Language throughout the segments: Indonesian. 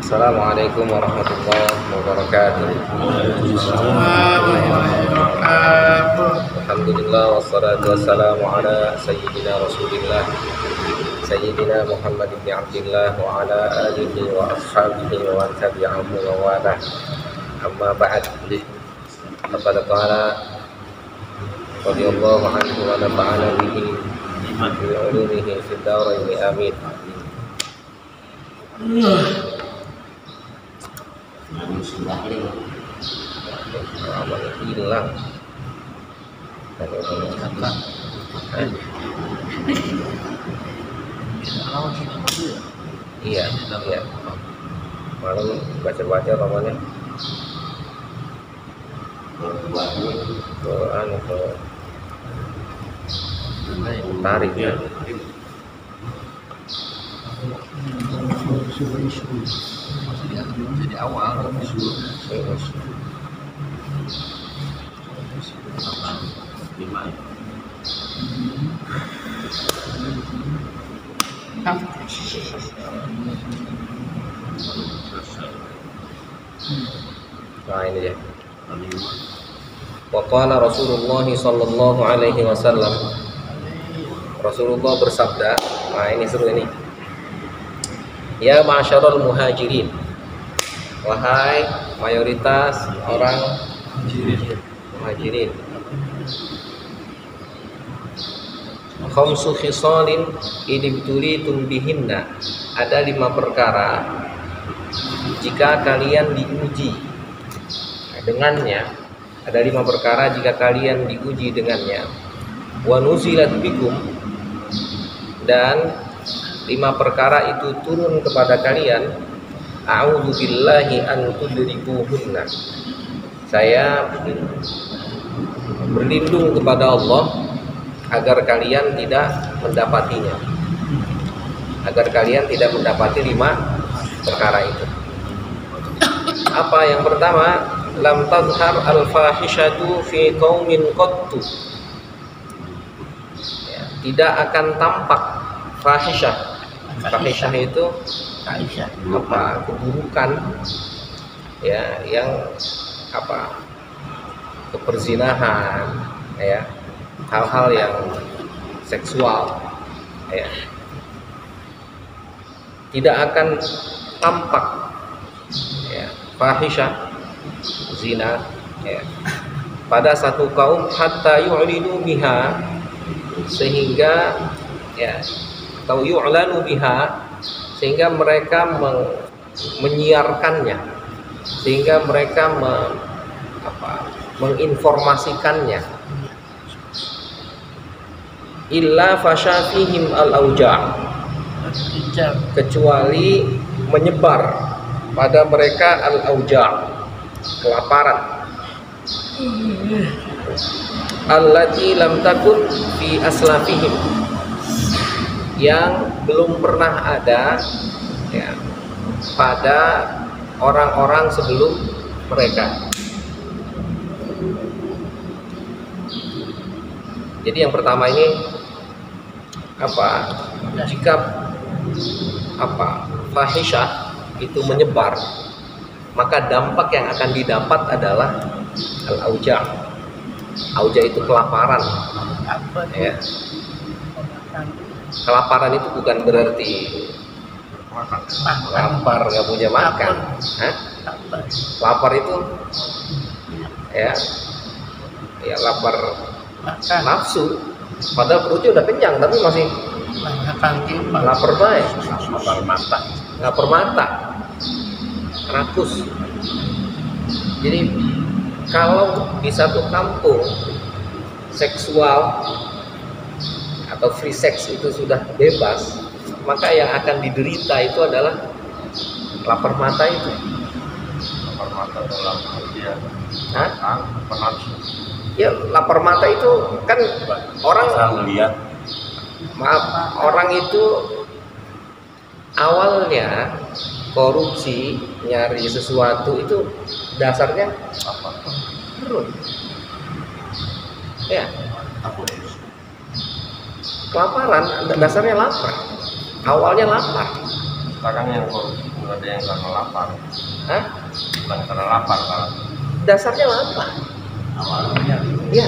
Assalamualaikum warahmatullahi wabarakatuh. Alhamdulillah wassalatu wassalamu ala sayyidina Rasulillah Sayyidina Muhammad ibn Abdillah wa ala alihi wa ashabihi wa man tabi'ahu wa wala. Amma ba'd. Laqad qala radhiyallahu anhu wa nafa'ana bihi bi ulumihi fid dharain amin. Hilang iya malam baca namanya Quran atau tarik ya. Jadi awal nah ini dia. Wa qala Rasulullah sallallahu alaihi wasallam, Rasulullah bersabda, nah ini seru ini. Ya ma'syarul muhajirin, wahai mayoritas orang muhajirin, khamsu khisalin idibtulitum bihinna, ada 5 perkara jika kalian diuji dengannya, ada 5 perkara jika kalian diuji dengannya. Wa nuzilat bikum, dan 5 perkara itu turun kepada kalian. A'udzu billahi an tudrikuhunna, saya berlindung kepada Allah agar kalian tidak mendapatinya, agar kalian tidak mendapati 5 perkara itu. Apa yang pertama? Lam tazhar al-fahishatu fi qaumin qattu, ya, tidak akan tampak fahishah. Fahishah itu apa? Keburukan, ya, yang apa? Keperzinahan, ya, hal-hal yang seksual, ya, tidak akan tampak, ya, fahishah, zina, ya, pada satu kaum hatta yu'linu biha, sehingga, ya, atau yu'lanu biha, sehingga mereka menyiarkannya, sehingga mereka menginformasikannya. Illa fasyafihim al-auja', kecuali menyebar pada mereka al-auja', kelaparan, allati lam takun fi aslafihim, yang belum pernah ada, ya, pada orang-orang sebelum mereka. Jadi yang pertama ini apa? Jika fahishah itu menyebar, maka dampak yang akan didapat adalah al-auja'. Auja' itu kelaparan, ya. Kelaparan itu bukan berarti lapar nggak punya makan. Hah? Lapar itu, ya lapar nafsu, padahal perutnya udah kenyang tapi masih lapar baik. Lapar mata, rakus. Jadi kalau di satu kampung seksual atau free sex itu sudah bebas, maka yang akan diderita itu adalah lapar mata itu. Lapar mata dalam artian ya, lapar mata itu kan orang melihat, orang itu awalnya korupsi, nyari sesuatu itu dasarnya apa? perut, ya. Kelaparan dasarnya lapar, awalnya lapar. Sekarang yang korupsi ada yang karena lapar. Hah? Bukan karena lapar kalau Dasarnya lapar. awalnya. Iya,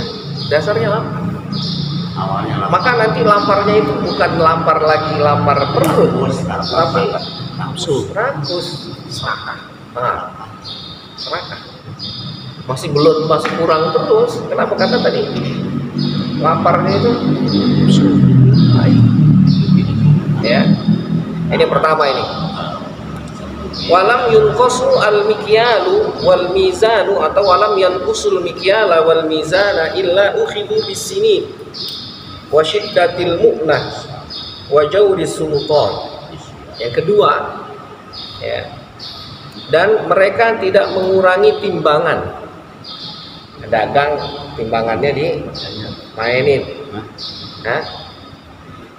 dasarnya lapar. Awalnya lapar. Maka nanti laparnya itu bukan lapar lagi lapar perut, tapi nafsu. rakus, serakah. Serakah. Masih kurang terus. Kenapa? Karena tadi laparnya itu ya. Ini pertama ini. Walam yunqasu al-mikyalu wal mizanu atau walam yanqusul mikyala wal mizana illa ukhidhu bis-sinin wa syiddatil mu'nah wa jawris sultan. Yang kedua ya. Dan mereka tidak mengurangi timbangan. Dagang timbangannya dimainin. Hah?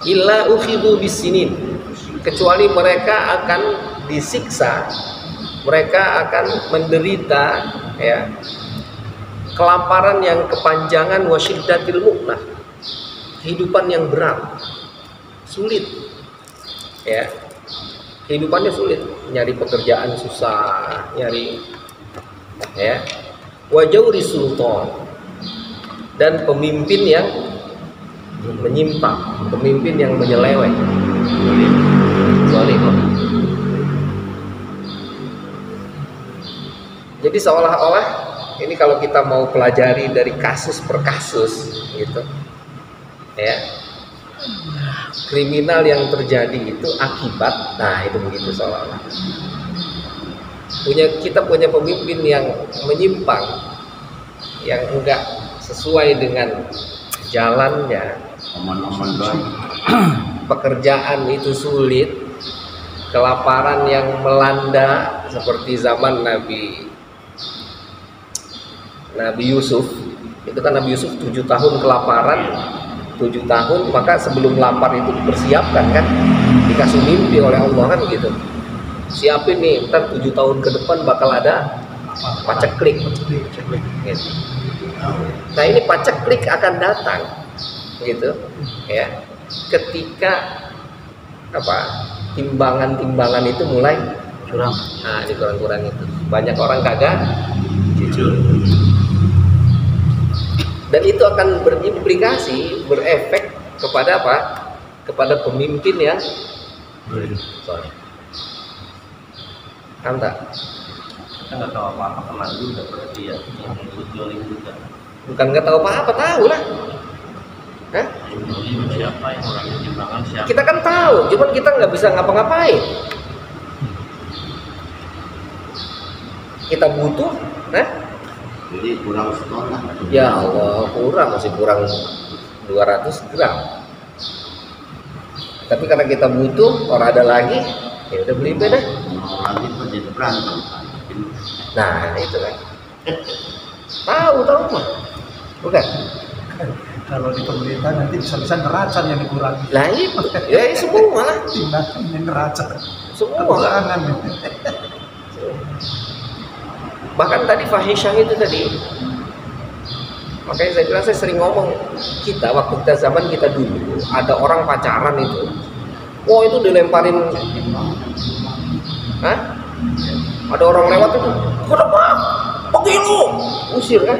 Illa ukhidhu bis-sinin. Kecuali mereka akan disiksa, mereka akan menderita ya kelaparan yang kepanjangan, wasyiddatil mu'nah, kehidupan yang berat, sulit ya, kehidupannya sulit, nyari pekerjaan susah, nyari ya, wajawri sultan, dan pemimpin yang menyimpang, pemimpin yang menyeleweng, zalim. Jadi seolah-olah ini kalau kita mau pelajari dari kasus per kasus gitu ya, kriminal yang terjadi itu akibat, nah itu begitu seolah-olah kita punya pemimpin yang menyimpang, yang enggak sesuai dengan jalannya, pekerjaan itu sulit, kelaparan yang melanda seperti zaman Nabi Yusuf. Itu kan Nabi Yusuf 7 tahun kelaparan, 7 tahun, maka sebelum lapar itu dipersiapkan kan, dikasih mimpi oleh Allah kan gitu, siapin nih ntar 7 tahun ke depan bakal ada paceklik gitu. Nah ini paceklik akan datang gitu ya, ketika timbangan itu mulai curang. Nah ini kurang itu, banyak orang kagak jujur. Dan itu akan berimplikasi, berefek kepada apa? Kepada pemimpin yang tak? Kita nggak tahu apa-apa, kena juga berarti ya, yang ikut jolim juga. Bukan nggak tahu apa-apa, tahu lah. Hah? Jolim siapa, yang orangnya timbangan siapa? Kita kan tahu, cuman kita nggak bisa ngapa-ngapain. Kita butuh, Jadi kurang setengah. ya Allah, masih kurang 200 gram. Tapi karena kita butuh, orang ada lagi, ya udah beli beda. Lagi pun jadi berantem. Nah itu kan, tahu mah, bukan? Kalau di pemerintah nanti bisa-bisa neraca yang dikurangi. Lah itu, ya semua lah, Timbangan yang neraca. semua. Kekurangan. Bahkan tadi fahisyah itu tadi, makanya saya bilang, saya sering ngomong, kita waktu zaman kita dulu ada orang pacaran itu, wah itu dilemparin, ada orang lewat itu, kenapa pergi lu, usir kan,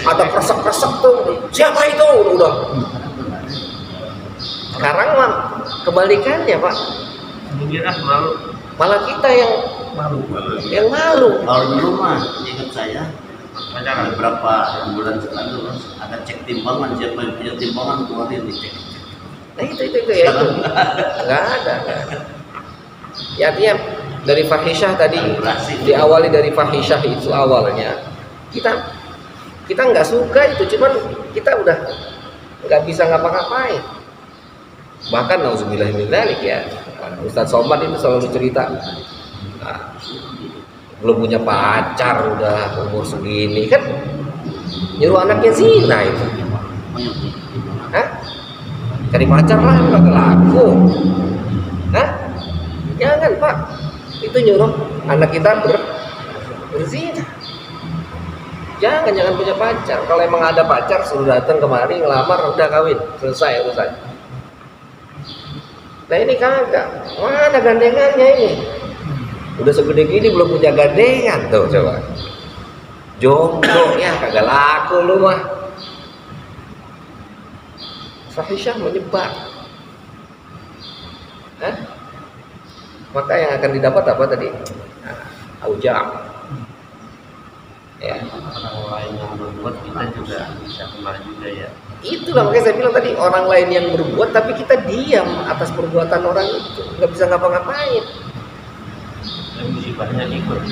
ada kresek-kresek tuh, siapa itu, udah. Sekarang mah kebalikannya Pak, malah kita yang malu. Kalau dulu mah ingat saya beberapa bulan sekali ada cek timbangan, siapa yang punya timbangan keluarin dicek. Nah itu ya itu nggak ada. Ya artinya dari fahisyah tadi, diawali dari fahisyah itu awalnya kita nggak suka itu, cuman kita udah nggak bisa ngapa-ngapain. Bahkan nauzubillah min dzalik ya, Ustadz Somad itu selalu cerita, belum punya pacar udah umur segini kan, nyuruh anaknya zina itu. Cari pacar lah, nggak laku. Jangan Pak, itu nyuruh anak kita berzina. Jangan punya pacar. Kalau emang ada pacar, suruh datang kemari ngelamar, udah kawin, selesai urusan. Nah ini kagak, mana gandengannya ini? Udah segede gini belum punya gandengan tuh coba. Jomblo ya kagak laku lu mah. Fahisyah menyebar. Hah? Maka yang akan didapat apa tadi? Aujam. Ya. Orang lain yang berbuat kita juga bisa kena juga ya. Itulah makanya saya bilang tadi, orang lain yang berbuat tapi kita diam atas perbuatan orang itu, nggak bisa ngapa-ngapain. Dan musibahnya ikut.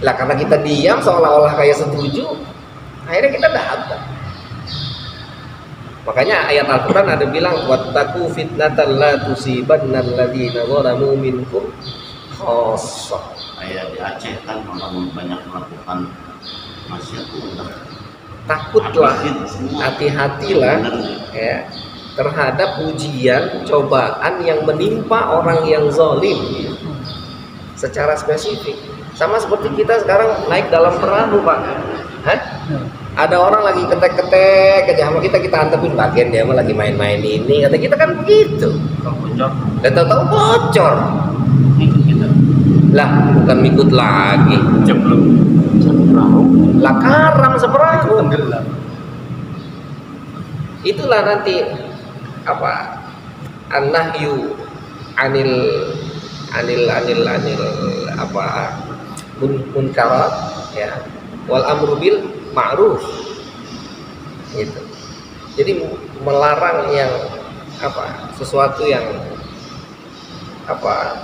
Lah karena kita diam seolah-olah kayak setuju, akhirnya kita dapat. Makanya ayat Al-Quran ada bilang wattaqu fitnatan la tusibanna alladziina zalamu minkum khassah. Kayak di Aceh kan orang banyak melakukan maksiat udah Takutlah, hati-hatilah ya terhadap ujian, cobaan yang menimpa orang yang zalim secara spesifik. Sama seperti kita sekarang naik dalam perahu, Pak. Hah? Ada orang lagi ketek-ketek aja sama kita antepin bagian, dia mah lagi main-main ini. Kata kita kan begitu. kalau bocor Dan tahu-tahu bocor. ikut kita Lah, bukan ngikut lagi. jeblok perahu. Lah karam seperahu. Tenggelam. Itulah nanti apa? An-nahyu anil apa? Munkarat ya. Wal amru bil ma'ruf. Gitu. Jadi melarang yang apa? Sesuatu yang apa?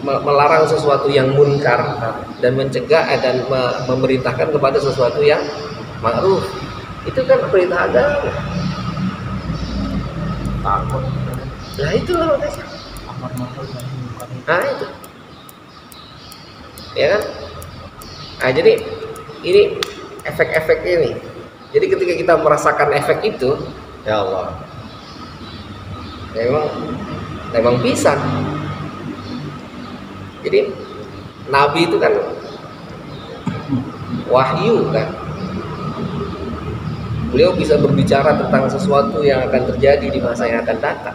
Melarang sesuatu yang munkar dan mencegah dan memerintahkan kepada sesuatu yang ma'ruf. Itu kan perintah agama. Takut Nah itulah makanya. Amar ma'ruf nahi munkar. Nah itu, ya kan? Nah jadi ini efek-efek ini. Jadi ketika kita merasakan efek itu, ya Allah, ya memang bisa. Jadi Nabi itu kan wahyu kan. Beliau bisa berbicara tentang sesuatu yang akan terjadi di masa yang akan datang.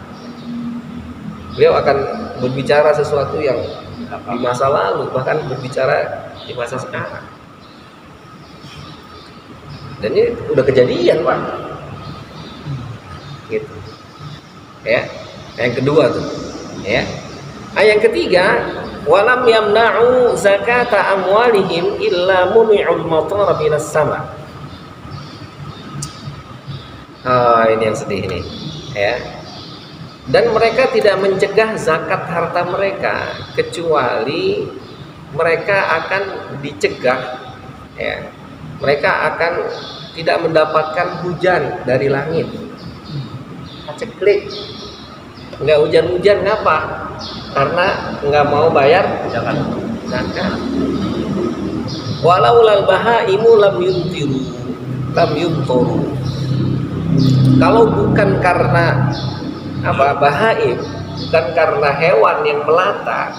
Beliau akan berbicara sesuatu yang di masa lalu, bahkan berbicara di masa sekarang. Dan ini udah kejadian, Pak. Gitu. Ya. Yang kedua tuh, ya. Yang ketiga, walam yamna'u zakata amwalihim illa muni'ul matar minas sama. Ini yang sedih ini, ya. Dan mereka tidak mencegah zakat harta mereka kecuali mereka akan dicegah, ya. Mereka akan tidak mendapatkan hujan dari langit. Paceklik. Enggak hujan-hujan ngapa? Karena nggak mau bayar zakat. Walau lal bahaimu lam yumtiru lam yumtoru. Kalau bukan karena apa bahaim, bukan karena hewan yang melata,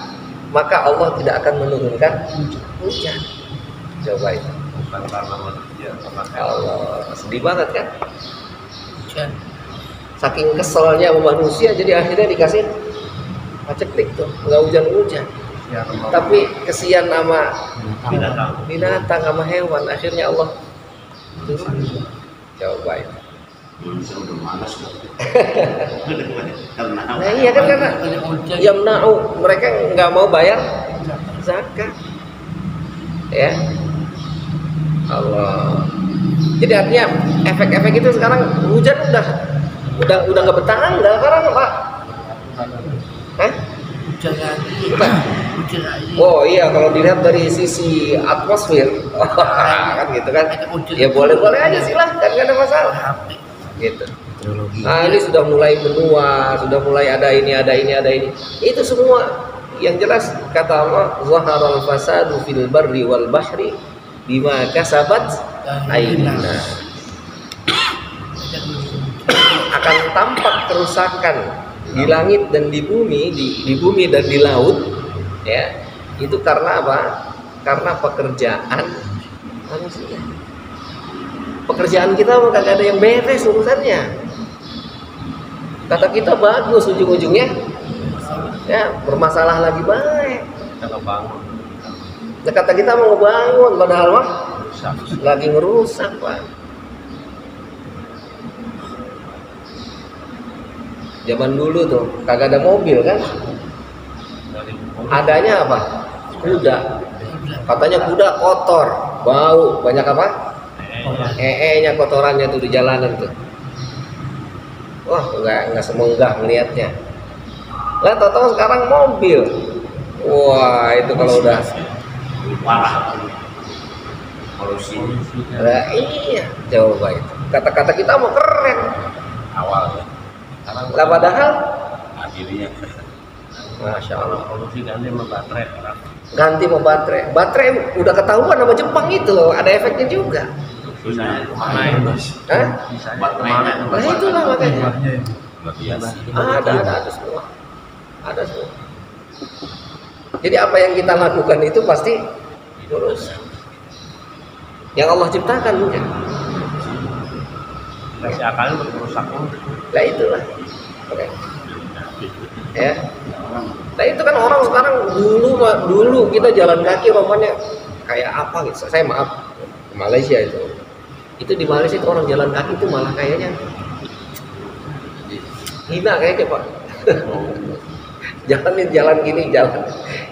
maka Allah tidak akan menurunkan hujan. Coba itu. bukan karena manusia sama Allah, sedih banget kan? Hujan. Saking keselnya sama manusia, jadi akhirnya dikasih paceklik tuh, nggak hujan-hujan. ya, Tapi kesian sama binatang sama hewan, akhirnya Allah turun. Coba itu. manusia udah malas karena Nah iya kan karena yamna'u, mereka nggak mau bayar zakat. Ya. Allah. Jadi artinya efek-efek itu sekarang hujan udah nggak bertanggal sekarang, Pak. Hah? Hujan lagi. Hujan lagi. Oh iya, kalau dilihat dari sisi atmosfer, kan gitu kan? Ya boleh-boleh aja silahkan, nggak ada masalah. Gitu. Nah ini sudah mulai menua, sudah mulai ada ini. Itu semua yang jelas kata Allah, zaharal fasadu fil barri wal bahri bima kasabat aydina. Akan tampak kerusakan di langit dan di bumi, di bumi dan di laut, ya. Itu karena apa? Karena pekerjaan manusia. Pekerjaan kita kagak ada yang beres urusannya. Kata kita bagus, ujung-ujungnya Ya, bermasalah lagi baik. Kita ngebangun. Nah, kata kita mau ngebangun, padahal mah Rusak. lagi ngerusak, Pak. Zaman dulu tuh kagak ada mobil kan? Dari Adanya apa? Kuda. Katanya kuda kotor, bau, banyak apa? Nya kotorannya tuh di jalanan tuh. Wah, nggak semenggah ngelihatnya. Lah, tahu sekarang mobil. Wah, itu kalau udah, parah polusi. lah iya, coba itu. Kata-kata kita mau keren. awal. Sekarang Lah padahal, akhirnya masya Allah, polusi ganti sama baterai orang. ganti mau baterai. Baterai udah ketahuan sama Jepang itu, ada efeknya juga. Sisanya kemana? Hah? Sisanya Baterai. kemana? Nah itulah makanya. Jumlahnya itu. Luar biasa. Ada semua. Ada semua. Jadi apa yang kita lakukan itu pasti lurus. Yang Allah ciptakan mungkin. Kasih akalnya merusak. Lah itulah. Oke. Ya. Nah itu kan orang sekarang dulu kita jalan kaki romannya kayak apa gitu. Saya maaf, ke Malaysia itu. Itu di Malaysia itu orang jalan kaki itu malah kayaknya hina kayaknya, Pak. jalan gini jalan.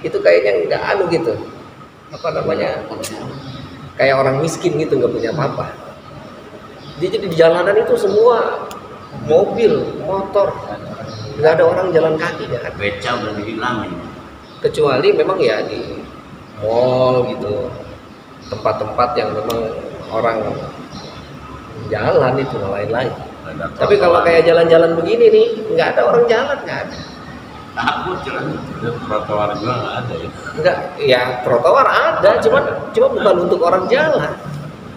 Itu kayaknya nggak anu gitu. Apa namanya? Kayak orang miskin gitu, nggak punya apa-apa. Jadi di jalanan itu semua mobil, motor, nggak ada orang jalan kaki kan. Beca udah dihilangin. Kecuali memang ya di mall gitu, tempat-tempat yang memang orang jalan itu dan lain-lain. Tapi kalau kayak jalan-jalan begini nih, nggak ada orang jalan, nggak ada. Takut jalan. Trotoar juga nggak ada ya. Nggak, ya trotoar ada, cuma bukan untuk orang jalan.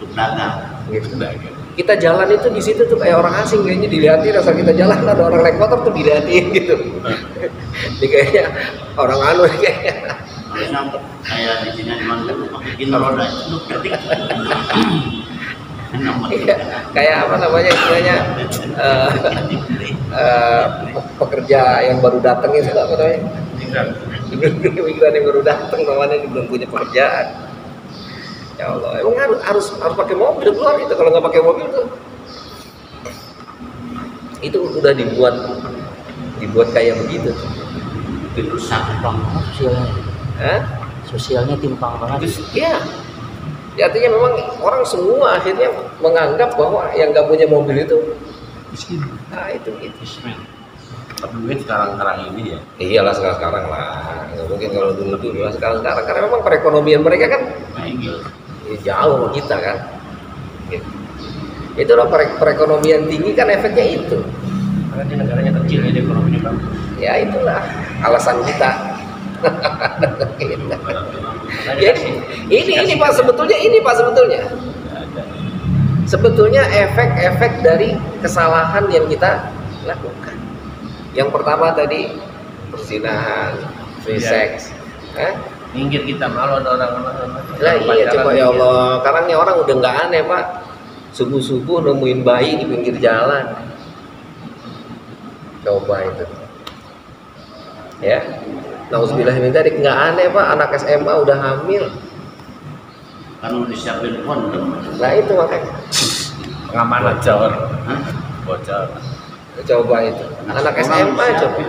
Untuk dagang. Gitu. Udah gitu. Kita jalan itu di situ tuh kayak orang asing, kayaknya dilihatin. Asal kita jalan ada orang naik motor tuh dilihatin gitu. Ini kayaknya orang anu kayaknya. Harusnya kayak di sini di mana pakai gini roda itu ketik. Iya, kayak apa namanya istilahnya pekerja yang baru datang itu apa namanya? Migran yang baru datang namanya belum punya pekerjaan. Ya Allah, emang harus pakai mobil keluar itu. Kalau nggak pakai mobil tuh itu udah dibuat kayak begitu. Rusak. Sosialnya, Hah? sosialnya timpang banget. Iya. Ya, artinya memang orang semua akhirnya menganggap bahwa yang nggak punya mobil itu Miskin. nah itu gitu. Bismillah. Tapi duit sekarang ini ya. Iyalah sekarang lah. Nggak mungkin kalau dulu lah sekarang karena memang perekonomian mereka kan Baik. jauh sama kita kan. Gitu. Itulah perekonomian tinggi kan efeknya itu. Karena di negaranya kecil ya, ekonominya bagus. Ya itulah alasan kita. Gitu. Jadi, ini Pak sebetulnya sebetulnya efek-efek dari kesalahan yang kita lakukan. Yang pertama tadi perzinahan, free sex. Minggir kita malu ada orang-orang. Lah iya coba ya Allah, sekarang nih orang udah nggak aneh Pak. Subuh-subuh nemuin bayi di pinggir jalan. Coba itu. Ya. Nauzubillah min dzalik, nggak aneh Pak, anak SMA udah hamil. Kan udah disiapin kondom. Nah itu makanya. Pengamanan bocor. Coba itu. Anak SMA coba.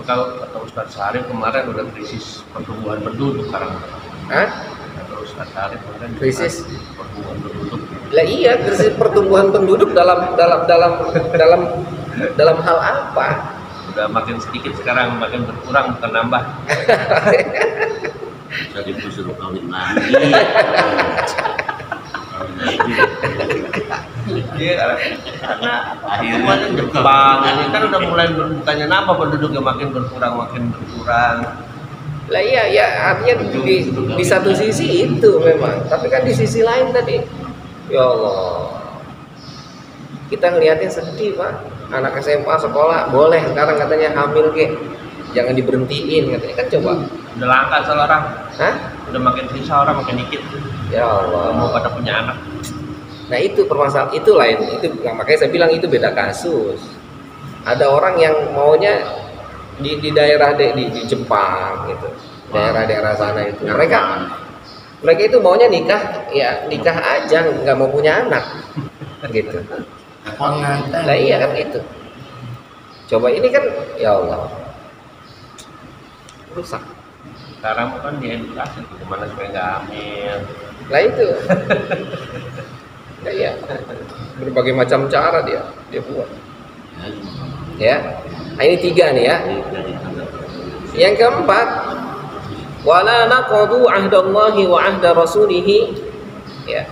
Kalau kata Ustadz Syarif kemarin udah krisis pertumbuhan penduduk sekarang. Hah? Kata Ustadz Syarif kemarin Krisis? pertumbuhan penduduk. Lah iya, krisis pertumbuhan penduduk dalam hal apa? Udah makin sedikit sekarang, makin berkurang bukan nambah. Jadi disuruh kawin lagi. Iya, karena Akhirnya Jepang ini kan udah mulai bukannya nambah penduduknya makin berkurang. Lah iya, ya artinya di satu sisi itu memang, tapi kan di sisi lain tadi, ya Allah, kita ngelihatnya sedih Pak. Anak SMA sekolah boleh sekarang katanya hamil jangan diberhentiin katanya kan coba. Udah langka soal orang, Hah? udah makin susah orang makin dikit. Ya Allah. Mau pada punya anak. Nah itu permasalahan itu lain itu, nah, makanya saya bilang itu beda kasus. Ada orang yang maunya di daerah di Jepang gitu, daerah-daerah sana itu mereka itu maunya nikah ya nikah aja, nggak mau punya anak gitu. Nah iya kan itu. Coba ini kan ya Allah rusak. Sekarang kan diedukasi gimana supaya nggak hamil. Lah itu. Nah, iya. Berbagai macam cara dia buat. Ya. Nah, ini 3 nih ya. Yang keempat, wala naqadu ahdallahi wa ahda rasulih, ya.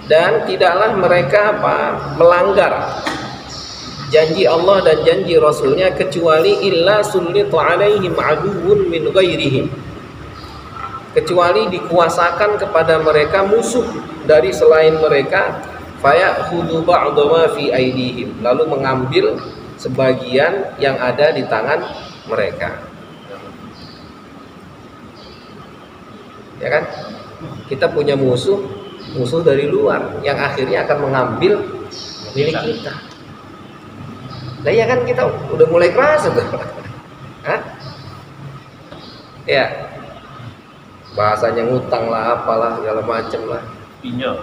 Dan tidaklah mereka melanggar janji Allah dan janji Rasulnya kecuali illa sullitu alaihim aduwwun min ghairihim, kecuali dikuasakan kepada mereka musuh dari selain mereka, fayakhudhu ba'dha ma fi aidihim, lalu mengambil sebagian yang ada di tangan mereka. Ya kan? Kita punya musuh dari luar yang akhirnya akan mengambil milik kita. Nah ya kan kita udah mulai keras tuh. Hah? Ya. Bahasanya ngutang lah apalah segala macem lah. Pinjol.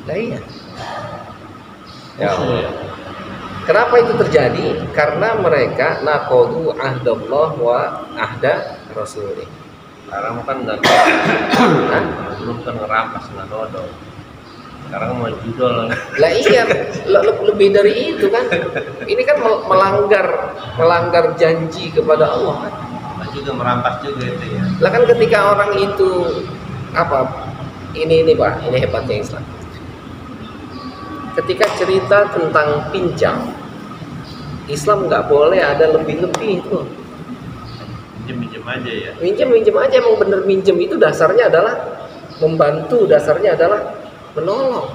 Nah iya. Ya Allah. Kenapa itu terjadi? Karena mereka naqadu ahdallah wa ahda rasulih. Sekarang kan nggak belum kan ngerampas nggak dodol. Sekarang mau judol. Lah iya, lebih dari itu kan. Ini kan melanggar janji kepada Allah kan. Juga merampas juga itu ya. Lah kan ketika orang itu apa? Ini Pak, ini hebatnya Islam. Ketika cerita tentang pinjam, Islam nggak boleh ada lebih-lebih itu. Minjem aja ya. Minjem aja, emang bener minjem itu dasarnya adalah membantu, dasarnya adalah menolong.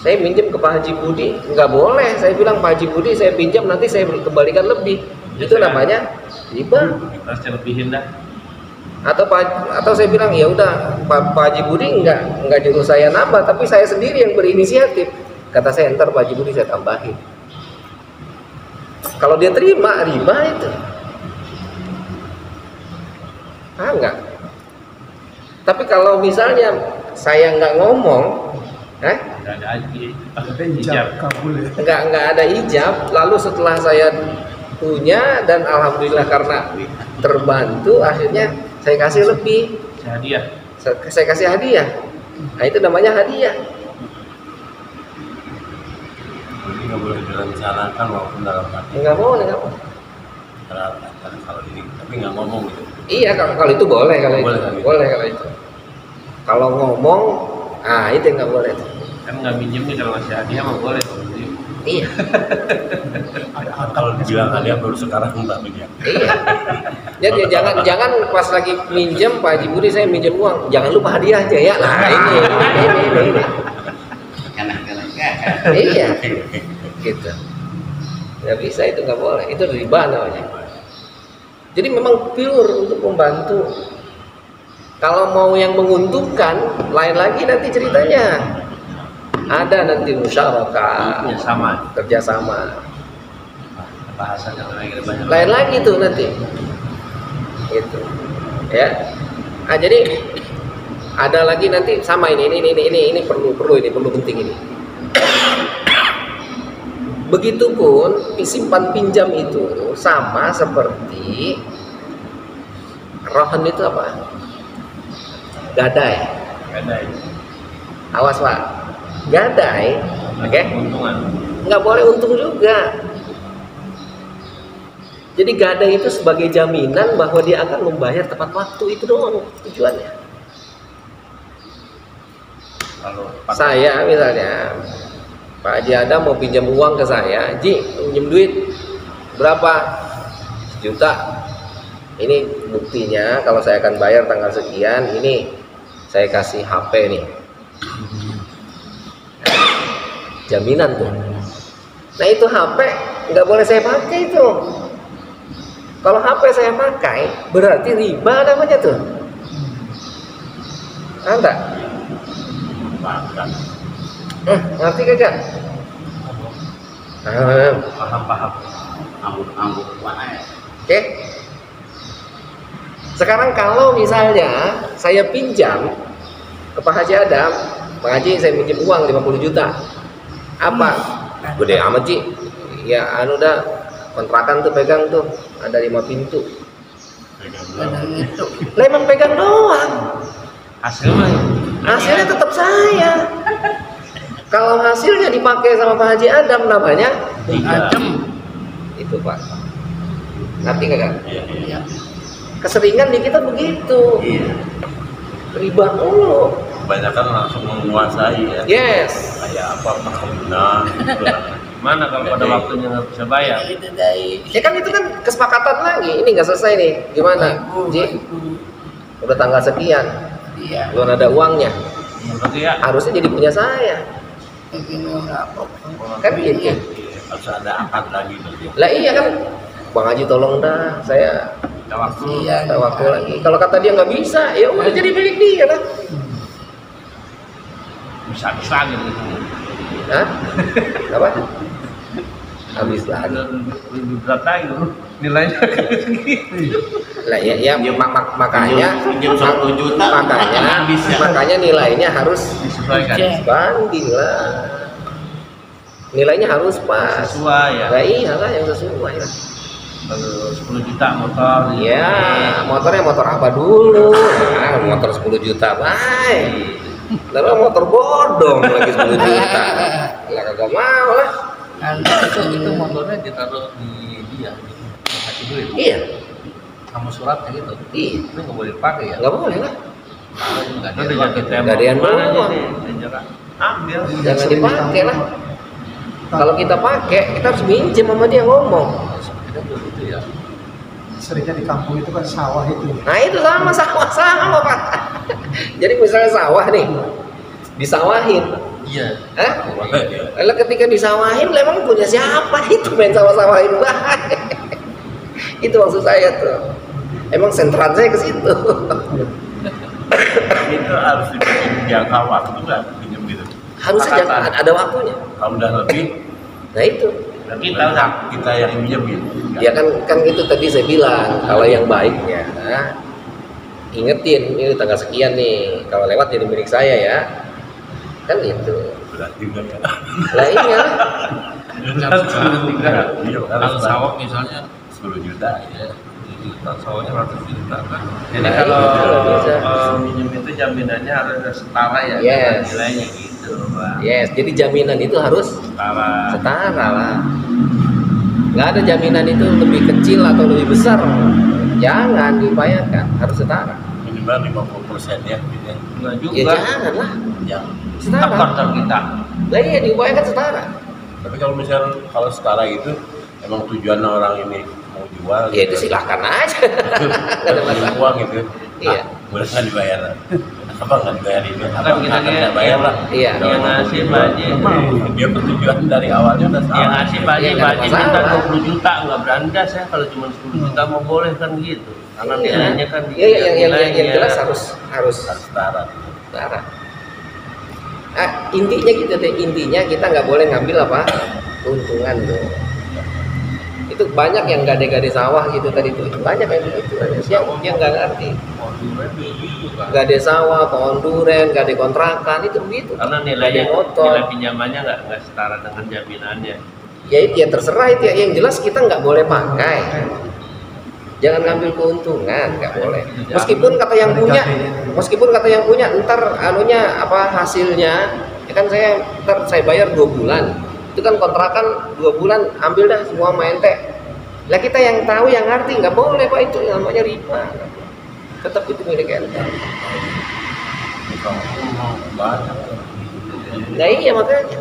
Saya minjem ke Pak Haji Budi, nggak boleh. Saya bilang Pak Haji Budi saya pinjam nanti saya kembalikan lebih. Itu namanya riba. Harusnya lebihin dah. Atau saya bilang ya udah Pak Haji Budi nggak nyuruh saya nambah, tapi saya sendiri yang berinisiatif. Kata saya ntar Pak Haji Budi saya tambahin. Kalau dia terima riba itu, enggak. Tapi kalau misalnya saya nggak ngomong, nggak ada ijab kabul ya. nggak ada ijab, lalu setelah saya punya dan alhamdulillah karena terbantu akhirnya saya kasih lebih, hadiah. saya kasih hadiah. Nah itu namanya hadiah. Jadi nggak boleh direncanakan maupun dalam hati. Nggak boleh. Kalau ini, tapi nggak ngomong gitu. Iya kalau itu boleh kalau itu. Boleh kalau itu. Kalau ngomong, itu nggak boleh. Kan nggak minjem nih kalau ngasih hadiah mah boleh. Iya. Kalau dibilang hadiah baru sekarang mbak minjem. Iya. Jadi jangan pas lagi minjem Pak Haji Budi saya minjem uang, jangan lupa hadiah aja ya. Nah ini. Iya. Gitu. Nggak bisa, itu nggak boleh. Itu riba namanya. Jadi memang pure untuk membantu. Kalau mau yang menguntungkan, lain lagi nanti ceritanya. Ada nanti musyarakah, kerjasama. Bahasanya banyak. Lain lagi tuh nanti. Gitu. Ya. Jadi ada lagi nanti sama ini perlu penting ini. Begitupun simpan pinjam itu sama seperti rohan itu apa? Gadai. Awas Pak, gadai, oke? Nggak boleh untung juga. Jadi gadai itu sebagai jaminan bahwa dia akan membayar tepat waktu, itu doang tujuannya. Saya misalnya Pak Haji Adam mau pinjam uang ke saya, Ji, pinjam duit berapa? 1 juta. Ini buktinya kalau saya akan bayar tanggal sekian, ini saya kasih HP nih. Jaminan tuh. Nah itu HP nggak boleh saya pakai itu. Kalau HP saya pakai berarti riba namanya tuh. Enggak? Ngerti kagak? Paham. Angguk mana ya? Oke. Sekarang kalau misalnya saya pinjam ke Pak Haji Adam, Pak Haji saya pinjam uang 50 juta. Apa? Gede amat Ji. Ya anu dah, kontrakan tuh pegang tuh, ada 5 pintu. Lah emang pegang doang. Hasilnya tetap saya. Kalau hasilnya dipakai sama Pak Haji Adam namanya Adem. itu Pak. Ngerti nggak kan? Iya. Keseringan di kita begitu. Iya. Riba mulu. Kebanyakan langsung menguasai ya. Yes. Kayak apa perkebunan gitu. Mana kalau pada waktunya nggak bisa bayar? Ya kan itu kan kesepakatan lagi. Ini nggak selesai nih. Gimana, Ji? Udah tanggal sekian. Iya. Belum ada uangnya. Berarti ya Harusnya jadi punya saya. Kan gitu. Harus ada akad lagi berarti. Lah iya kan. Bang Haji tolong dah, saya ada waktu. ada waktu lagi. Kalau kata dia nggak bisa, ya udah jadi milik dia lah. Bisa lagi gitu. Hah? Apa? Habis lagi. Lebih berat lagi loh. Nilainya kayak segitu. Lah ya makanya Pinjam 1 juta. makanya nilainya harus Disesuaikan. banding lah. Nilainya harus pas. Sesuai ya. Lah iyalah yang sesuai lah. Kalau 10 juta motor. Ya, motornya motor apa dulu? Nah, motor 10 juta, baik. Lalu motor bodong lagi 10 juta. Lah kagak mau lah. Itu motornya ditaruh di dia, kasih duit Iya, sama suratnya gitu. iya. Itu nggak boleh dipakai ya? Nggak boleh lah. Nggak Itu udah jadi tembok. Nggak ada yang Mana mau. jadi? Dijarak. Ambil. Jangan dipakai lah. Kalau kita pakai, kita harus minjem sama dia ngomong. Kita juga gitu ya. Seringnya di kampung itu kan sawah itu. Nah itu sama Pak. Jadi misalnya sawah nih, disawahin. Iya. Hah? Lalu ketika disawahin, emang punya siapa itu main sawah-sawahin baik? Itu maksud saya tuh. Emang sentral saya ke situ. Itu harus dibikin jangka waktu nggak pinjam gitu. Harusnya jangan ada waktunya. Kalau udah lebih, Nah itu. kita yang pinjam gitu. Ya kan itu tadi saya bilang kalau yang baiknya ingetin ini tanggal sekian nih, kalau lewat jadi milik saya ya. Kan itu. Berat juga ya. Lah iya. Kalau sawah misalnya 10 juta ya. Sawahnya 100 juta kan. Jadi Nah, kalau itu bisa. minjem itu jaminannya harus setara ya. Yes. Nilainya gitu, Pak. Yes, jadi jaminan itu harus Setara. setara lah. Nggak ada jaminan itu lebih kecil atau lebih besar. Jangan diupayakan, harus setara. Minimal 50% ya. Gitu. Enggak juga. Ya jangan lah, Yang setara. Kantor kita. Lah iya diupayakan setara. tapi kalau misalnya kalau setara itu emang tujuan orang ini mau jual Ya itu silahkan aja. Nggak ada masalah. uang gitu. Iya. Boleh nggak dibayar? Apa nggak dibayar ini? Apa Kan kita nggak bayar lah? Iya. Yang ngasih Pak Haji. Dia bertujuan dari awalnya udah salah. Yang ngasih Pak Haji, Iya, Pak nggak Haji ada minta masalah. 20 juta nggak berani dah saya kalau cuma 10 juta mau boleh kan gitu. Karena Iya. nilainya kan Iya, yang nilainya. jelas harus setara. setara. Intinya gitu deh, intinya kita nggak boleh ngambil apa keuntungan tuh. Itu banyak yang gade-gade sawah gitu tadi tuh, banyak yang begitu, yang nggak ngerti. Gade sawah, pohon duren, gade kontrakan itu begitu. Karena Gade nilai motor. pinjamannya nggak setara dengan jaminannya. Ya terserah itu ya. Yang jelas kita nggak boleh pakai. Jangan ngambil keuntungan, nggak boleh. Meskipun kata yang punya, ntar anunya apa hasilnya, ya kan ntar saya bayar 2 bulan. Itu kan kontrakan 2 bulan, ambil dah semua main teh. Lah kita yang tahu, yang ngerti, nggak boleh Pak, itu namanya riba. Tetap itu milik ente. Nah iya makanya.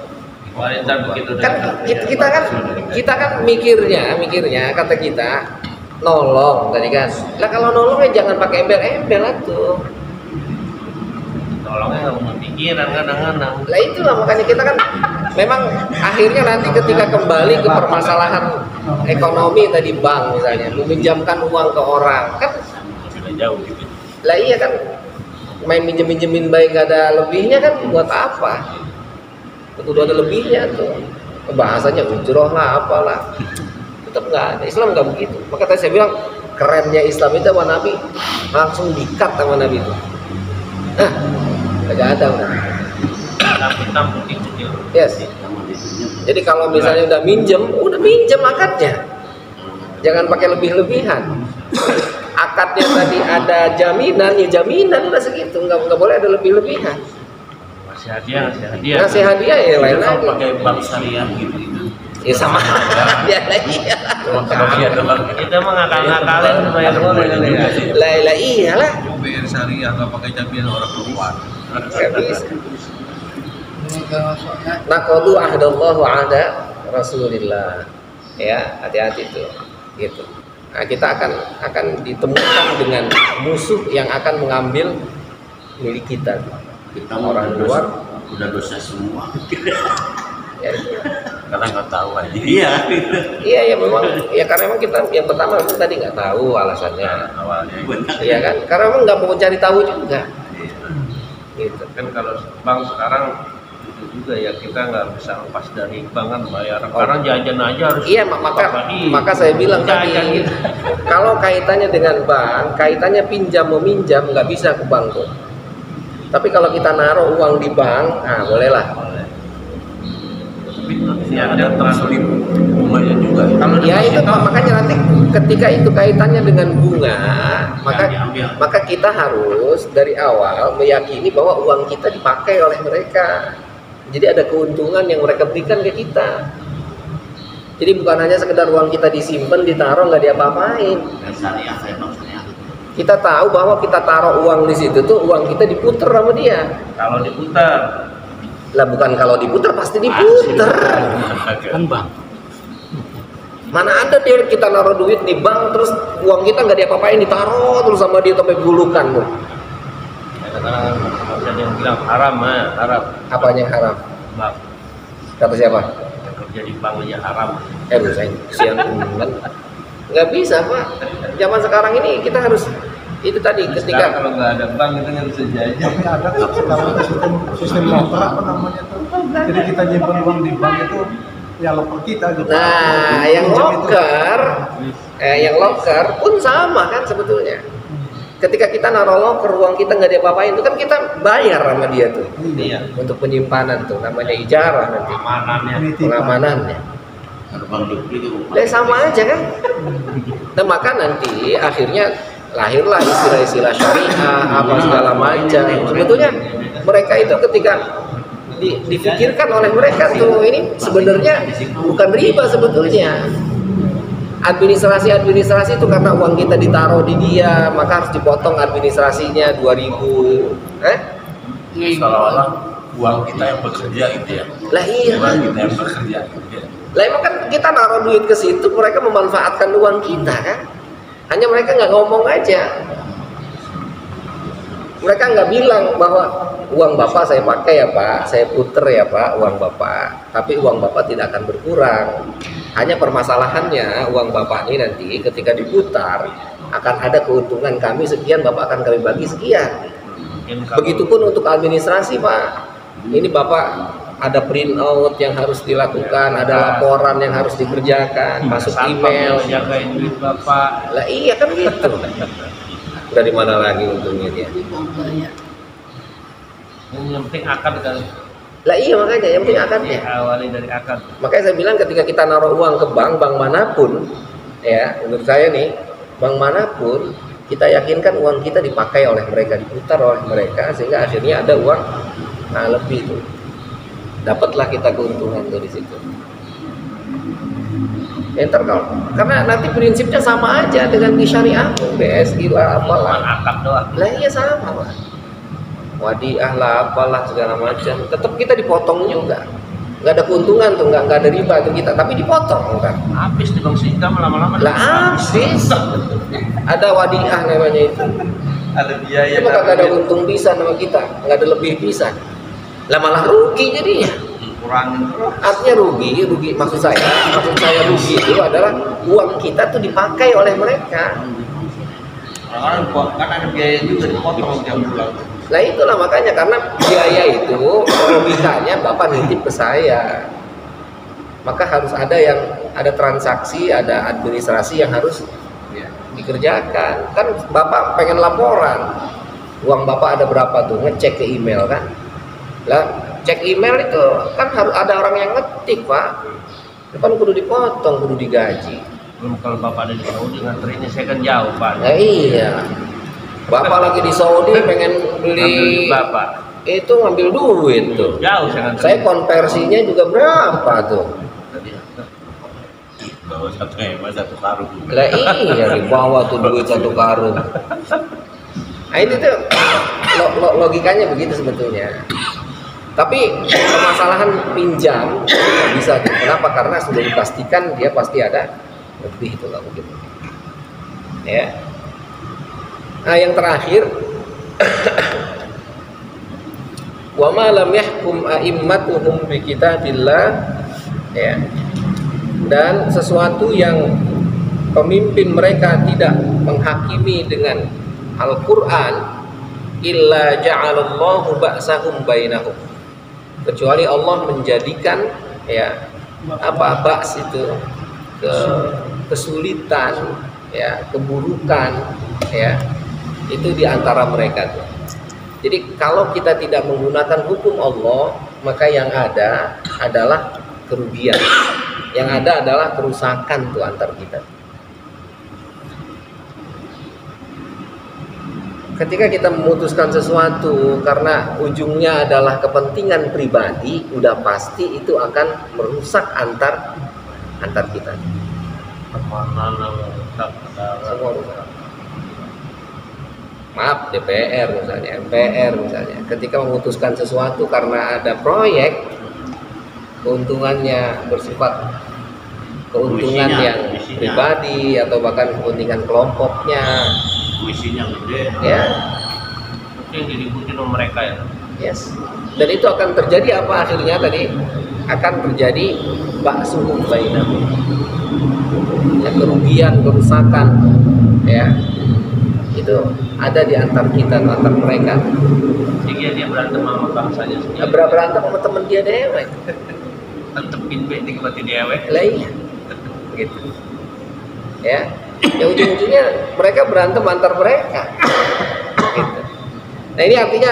Kemarin kan begitu Kan kita kan mikirnya kata kita nolong tadi kan. Lah kalau nolongnya jangan pakai embel-embel tuh. tolongnya nggak punya pikiran kadang-kadang. Lah itulah makanya kita kan memang akhirnya nanti ketika kembali ke permasalahan ekonomi tadi bank misalnya meminjamkan uang ke orang kan. Sudah jauh gitu. Lah iya kan main minjemin baik gak ada lebihnya kan buat apa? Udah ada lebihnya tuh. bahasanya ujroh lah apalah, tetap nggak ada. Islam nggak begitu. Maka tadi saya bilang kerennya Islam itu sama Nabi langsung dikat sama Nabi itu. Nggak ada udah. Tampung kecil. Yes. Jadi kalau misalnya udah minjem akadnya. Jangan pakai lebih-lebihan. Akadnya tadi ada jaminan, ya jaminan udah segitu, nggak boleh ada lebih-lebihan. Ngasih hadiah ya lain lagi. Kalau pakai bank syariah gitu. Ya sama aja lagi. Kita mengakal-akalin bayar uang Lah iyalah. bayar syariah nggak pakai jaminan orang luar. Nggak bisa. Naqadu ahdallahu ada Rasulillah. Ya, hati-hati tuh. Gitu. Nah, kita akan ditemukan dengan musuh yang akan mengambil milik kita. Kita Orang luar udah dosa semua. ya, Karena nggak tahu aja. Iya. iya memang ya karena memang kita yang pertama itu tadi nggak tahu alasannya. Awalnya. Iya kan? Karena memang nggak mau cari tahu juga. Gitu. kan kalau bank sekarang itu juga ya kita nggak bisa lepas dari bank kan bayar. Sekarang jajan aja harus. Iya, maka saya bilang jajan tadi gitu. kalau kaitannya dengan bank, kaitannya pinjam meminjam nggak bisa ke bank tuh. Tapi kalau kita naruh uang di bank, bolehlah. Ya, ada Terselip bunganya juga. Kalau Ya itu makanya nanti ketika itu kaitannya dengan bunga, maka kita harus dari awal meyakini bahwa uang kita dipakai oleh mereka. Jadi ada keuntungan yang mereka berikan ke kita. Jadi bukan hanya sekedar uang kita disimpan, ditaruh nggak diapa-apain. Syariah saya bang syariah. Kita tahu bahwa kita taruh uang di situ tuh uang kita diputer sama dia. kalau diputar Lah bukan kalau diputer pasti diputer. Kan bang. Mana ada dia kita naruh duit di bank terus uang kita nggak diapa-apain ditaruh terus sama dia sampai gulukan tuh. kadang-kadang ada yang bilang haram haram Apanya yang haram? bank Kata siapa? kerja di bank aja haram. Saya kesian teman. Nggak bisa Pak. Zaman sekarang ini kita harus itu tadi Sekarang ketika kalau nggak ada bank itu nggak bisa jajan. Tapi ada tuh sekarang sistem loker apa namanya tuh. Jadi kita nyimpan uang di bank itu ya loker kita gitu. nah yang loker pun sama kan sebetulnya. Ketika kita naruh loker uang kita nggak diapa-apain itu kan kita bayar sama dia tuh Iya. untuk penyimpanan tuh namanya ijarah nanti Amanannya. pengamanannya. Ada bang duplik. Sama aja kan. Nah maka nanti akhirnya lahirlah istilah-istilah syariah apa segala macam. Sebetulnya mereka itu ketika difikirkan oleh mereka tuh ini sebenarnya bukan riba sebetulnya. Administrasi itu karena uang kita ditaruh di dia maka harus dipotong administrasinya 2000. Seolah-olah uang kita yang bekerja gitu ya. Lah iya. Uang kita yang bekerja gitu ya. Lah emang kan kita naruh duit ke situ mereka memanfaatkan uang kita kan. Hanya mereka nggak ngomong aja. Mereka nggak bilang bahwa uang Bapak saya pakai ya Pak, saya puter ya Pak uang Bapak. Tapi uang Bapak tidak akan berkurang. Hanya permasalahannya uang Bapak ini nanti ketika diputar akan ada keuntungan kami sekian, Bapak akan kami bagi sekian. Begitupun untuk administrasi Pak. Ini Bapak ada print out yang harus dilakukan, ada laporan yang harus dikerjakan, masuk email. Jagain duit Bapak. Lah iya kan gitu. Dari mana lagi untungnya dia? Yang penting akad kan. Lah iya makanya yang penting akadnya. Awali dari akad. Makanya saya bilang ketika kita naruh uang ke bank manapun, ya menurut saya nih, bank manapun kita yakinkan uang kita dipakai oleh mereka, diputar oleh mereka sehingga akhirnya ada uang lebih tuh. Dapatlah kita keuntungan tuh di situ. Entar kalau karena nanti prinsipnya sama aja dengan di syariah, BSI lah apalah. Akad doang. Lah iya sama Pak. Wadiah lah apalah segala macam. Tetap kita dipotong juga. Nggak ada keuntungan tuh, nggak ada riba tuh kita, tapi dipotong kan. Habis di Bang Sikam lama-lama. Lah habis. Ada wadiah namanya itu. Ada biaya. Itu nggak ada untung bisa sama kita, nggak ada lebih bisa. Lah malah rugi jadinya. Kurangin terus. Artinya rugi maksud saya rugi itu adalah uang kita tuh dipakai oleh mereka. Orang-orang kan ada biaya juga dipotong tiap bulan. Nah itulah makanya karena biaya itu logikanya Bapak nitip ke saya. maka harus ada transaksi, ada administrasi yang harus dikerjakan. Kan Bapak pengen laporan, uang Bapak ada berapa tuh, ngecek ke email kan. Lah, cek email itu kan harus ada orang yang ngetik, Pak. Itu kan kudu dipotong, kudu digaji. Belum kalau Bapak ada di Saudi nganterinnya saya kan jauh, Pak. Nah, iya. Bapak lagi di Saudi pengen beli Ngambil Bapak. itu ngambil duit tuh. Jauh saya nganterin. Saya konversinya juga berapa tuh? Bawa satu karung. Lah iya dibawa tuh duit 1 karung. Nah itu tuh logikanya begitu sebetulnya. Tapi permasalahan pinjam nggak bisa. Kenapa? Karena sudah dipastikan dia pasti ada lebih, itu nggak mungkin. Ya. Nah yang terakhir, wa ma lam yahkum a'immatuhum bi kitabillah, ya. Dan sesuatu yang pemimpin mereka tidak menghakimi dengan Al-Qur'an, illa ja'alallahu ba'sahum bainahum, kecuali Allah menjadikan ba's itu kesulitan, keburukan, itu di antara mereka tuh. Jadi kalau kita tidak menggunakan hukum Allah, maka yang ada adalah kerugian, yang ada adalah kerusakan tuh antar kita. Ketika kita memutuskan sesuatu karena ujungnya adalah kepentingan pribadi, udah pasti itu akan merusak antar kita. Semua rusak. Maaf, DPR misalnya, MPR misalnya, ketika memutuskan sesuatu karena ada proyek, keuntungannya bersifat keuntungan yang pribadi atau bahkan kepentingan kelompoknya, komisinya gede, ya, yang diributin sama mereka ya. yes. Dan itu akan terjadi apa akhirnya tadi? Akan terjadi ba'suhum bainahum, kerugian, kerusakan, ya. Itu ada di antar kita, antar mereka. Jadi dia berantem sama bangsanya sendiri. Berantem sama temen dia dewek. Tentepin beti kebati dewek. Lah iya. Gitu. Ya. Ya ujung-ujungnya mereka berantem antar mereka. Gitu. Nah ini artinya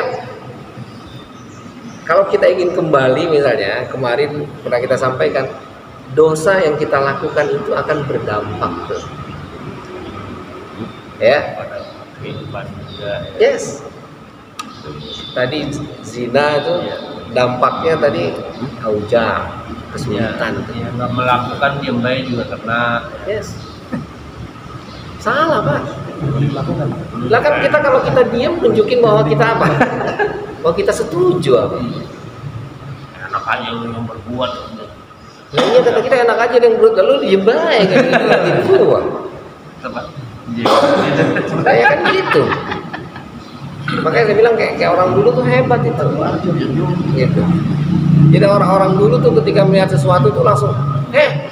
kalau kita ingin kembali, misalnya kemarin pernah kita sampaikan, dosa yang kita lakukan itu akan berdampak tuh. Ya. Kehidupan juga. Yes. Tadi zina itu dampaknya tadi auja, kesulitan. Ya, nggak melakukan diam baik juga karena Yes. Salah, Pak. Lah kan kita kalau kita diam nunjukin bahwa kita apa? Bahwa kita setuju apa? enak aja lu yang berbuat. Nah, iya kata kita enak aja yang berbuat, lalu diem baik kan gitu gua. Tempat. Kayak kan gitu. Makanya saya bilang kayak orang dulu tuh hebat itu. Gitu. Jadi orang-orang dulu tuh ketika melihat sesuatu tuh langsung,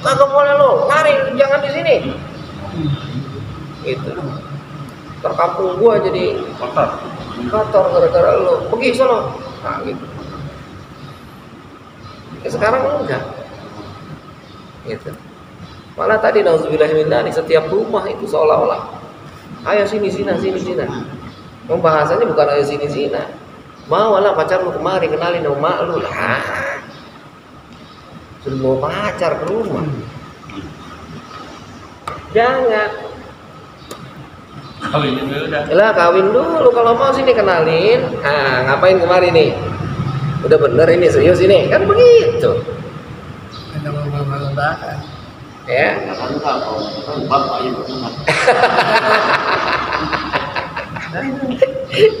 kagak boleh lo, lari, jangan di sini. Gitu. Terkampung gua jadi kotor gara-gara lo, pergi sono. Nah, gitu. Ya, sekarang enggak. Gitu. Malah tadi nauzubillah min dzalik, setiap rumah itu seolah-olah ayo sini zina. Pembahasannya bukan ayo sini zina. Bawalah pacarmu kemari, kenalin sama mak lu lah. Suruh bawa pacar ke rumah. Jangan. Kawin dulu udah. Lah kawin dulu, kalau mau sini kenalin. Ah, ngapain kemari nih? Udah bener ini, serius ini. Kan begitu. Ya. kan kalau bapak ya benar.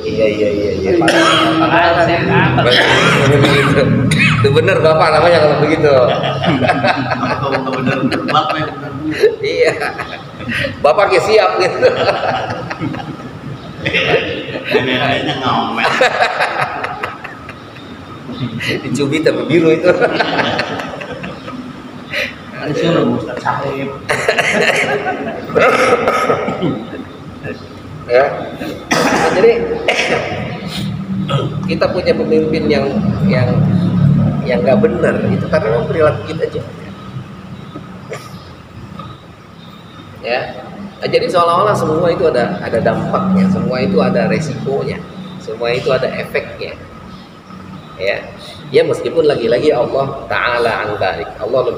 Iya. Saya Begitu. Itu bener Bapak namanya kalau begitu. Kalau nggak benar bapak ya benar. Iya. Bapak kayak siap gitu. Neneknya ngomel. Dicubit tapi biru itu. disuruh Ustaz Sahib. Ya. Nah, jadi kita punya pemimpin yang nggak benar itu karena memang perilaku kita aja. Ya. Nah, jadi seolah-olah semua itu ada dampaknya, semua itu ada resikonya, semua itu ada efeknya. Ya. Ya meskipun lagi-lagi Allah Ta'ala an-dzalik, Allah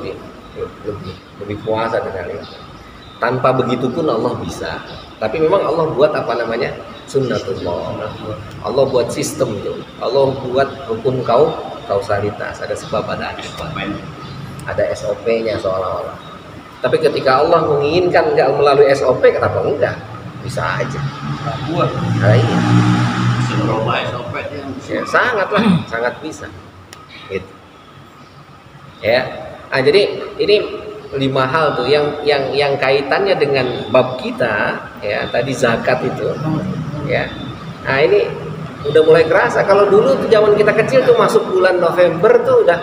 lebih kuasa dengan itu. Tanpa begitu pun Allah bisa. Tapi memang Allah buat apa namanya? Sunnatullah. Allah buat sistem itu. Allah buat hukum kausalitas, ada sebab ada akibat. Ada SOP-nya seolah-olah. Tapi ketika Allah menginginkan nggak melalui SOP, kenapa enggak? Bisa aja. Buat. Nah, iya. Berubah SOP Ya, sangat bisa. Gitu. Ya. Nah, jadi ini 5 hal tuh yang kaitannya dengan bab kita, ya, tadi zakat itu. Ya. Nah, ini udah mulai kerasa. Kalau dulu tuh zaman kita kecil tuh masuk bulan November tuh udah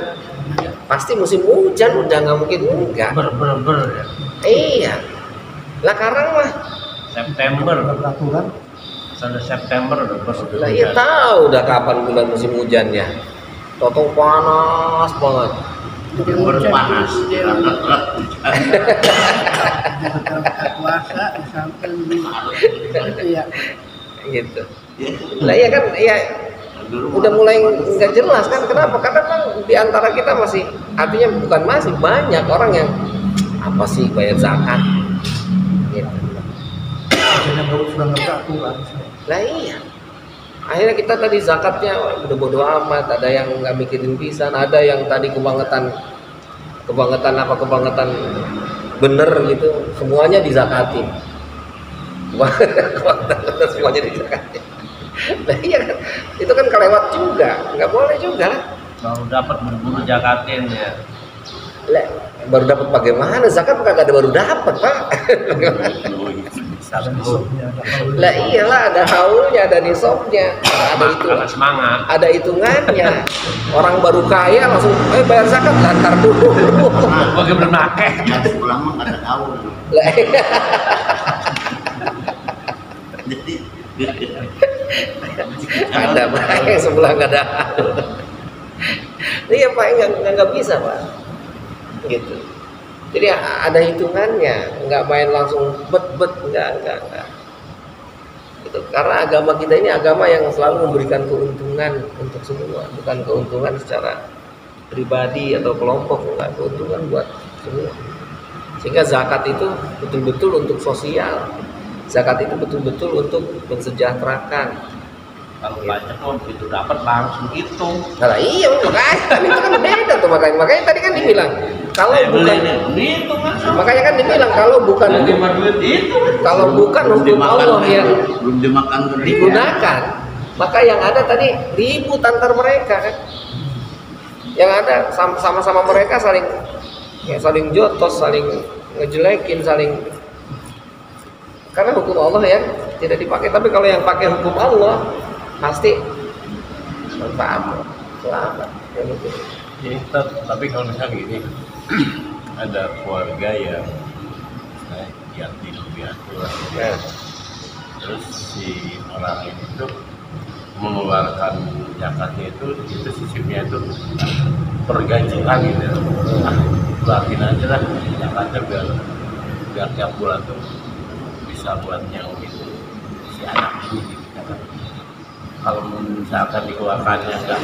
pasti musim hujan, udah nggak mungkin enggak. Ber ya. Iya. Lah sekarang mah September. Peraturan Sampai September udah lah iya tahu udah kapan bulan musim hujannya. Totong panas banget. berpanas puasa sampai itu ya. Gitu. Lah iya kan, ya udah mulai nggak jelas kan, kenapa? Karena kan di antara kita masih, artinya bukan masih, banyak orang yang apa sih bayar zakat gitu. sudah nggak peraturan. Lah iya, akhirnya kita tadi zakatnya udah bodo amat, ada yang nggak mikirin pisan, ada yang tadi kebangetan bener gitu, semuanya dizakatin. Semuanya dizakatin. Nah iya kan, itu kan kelewat juga, nggak boleh juga lah. baru dapat buru-buru jakatin ya. Lah, baru dapat bagaimana? Zakat kagak ada baru dapat, Pak. Lah iyalah, ada haulnya, ada nisabnya, ada itu, Agak semangat. ada hitungannya. Orang baru kaya langsung bayar zakat, lantar dulu. Bagaimana pakai? harus pulang mah nggak ada tahu Lah iya. jadi Ada Pak yang sebelah nggak ada. Iya Pak, nggak bisa Pak. Gitu. Jadi ada hitungannya, nggak main langsung bet nggak. Gitu. Karena agama kita ini agama yang selalu memberikan keuntungan untuk semua, bukan keuntungan secara pribadi atau kelompok, enggak, keuntungan buat semua. Sehingga zakat itu betul-betul untuk sosial. Zakat itu betul-betul untuk mensejahterakan. Kalau banyak kok begitu dapat langsung hitung. Nah iya makanya itu kan beda tuh, makanya tadi kan dibilang kalau bukan Hitung kan. makanya kan dibilang kalau bukan duit itu. kalau bukan hukum Allah yang belum dimakan digunakan, maka yang ada tadi ribut antar mereka kan. Yang ada sama-sama mereka saling jotos, saling ngejelekin, saling, karena hukum Allah yang tidak dipakai. Tapi kalau yang pakai hukum Allah pasti manfaat, selamat. Ya, gitu. Jadi tapi kalau misalnya gini, ada keluarga yang yatim piatu, Nah, terus si orang ini tuh mengeluarkan zakatnya itu sistemnya itu pergajian gitu. Keluarin aja lah zakatnya biar tiap bulan tuh bisa buat nyawa itu si anak ini gitu. Kalau misalkan dikeluarkannya enggak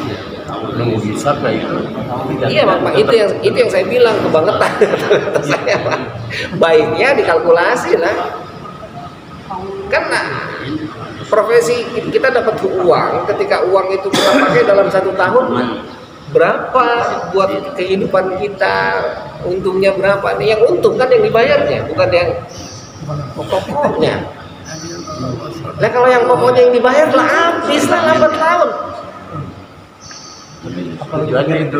nunggu hisab kayak gitu. iya Pak, itu yang saya bilang kebangetan. Saya Pak, baiknya dikalkulasi lah. Kan profesi kita dapat uang, ketika uang itu kita pakai dalam 1 tahun berapa buat kehidupan kita, untungnya berapa nih? Yang untung kan yang dibayarnya, bukan yang pokoknya. Nah kalau yang pokoknya yang dibayar lah habis lah 8 tahun. Tujuannya itu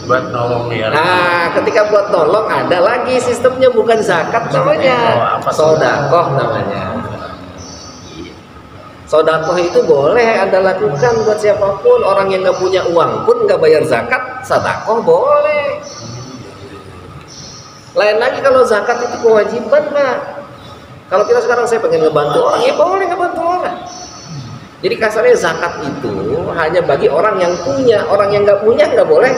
buat nolong ya. Nah ketika buat nolong ada lagi sistemnya, bukan zakat namanya, sodakoh namanya. Sodakoh itu boleh Anda lakukan buat siapapun. Orang yang nggak punya uang pun nggak bayar zakat, sodakoh boleh. Lain lagi kalau zakat itu kewajiban Pak. Kalau kita sekarang saya pengen ngebantu orang, ya boleh ngebantu orang. Jadi kasarnya zakat itu hanya bagi orang yang punya. Orang yang nggak punya nggak boleh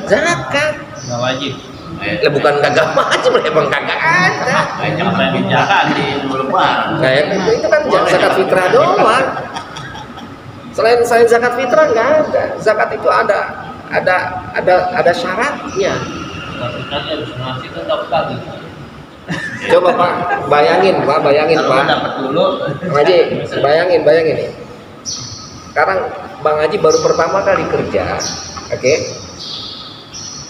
zakat. Nggak wajib. Lah bukan kagak wajib, emang kagak ada. Jangan pengen jaga di lebaran. Nah, itu kan zakat fitrah doang. Selain zakat fitrah nggak ada. Zakat itu ada syaratnya. Tapi kan harus ngasih kan dapat lagi. Coba Pak, bayangin Pak. Kalau dapat dulu, Bang Haji, bayangin nih. Sekarang Bang Haji baru pertama kali kerja, oke?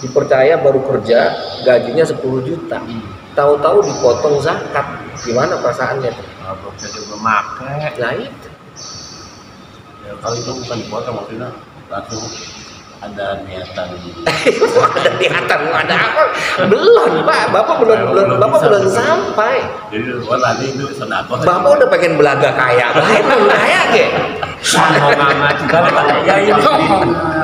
Dipercaya baru kerja, gajinya 10 juta. Tahu-tahu dipotong zakat, gimana perasaannya tuh? Belum jadi memakai. Nah itu. Ya, kalau itu bukan dipotong maksudnya langsung ada niatan. Ada niatan, ada apa? Belum Pak, Bapak belum sampai. Jadi nanti itu sedekah. Bapak udah pengen belaga kaya, belum kaya ke? Sombong amat juga ya ini.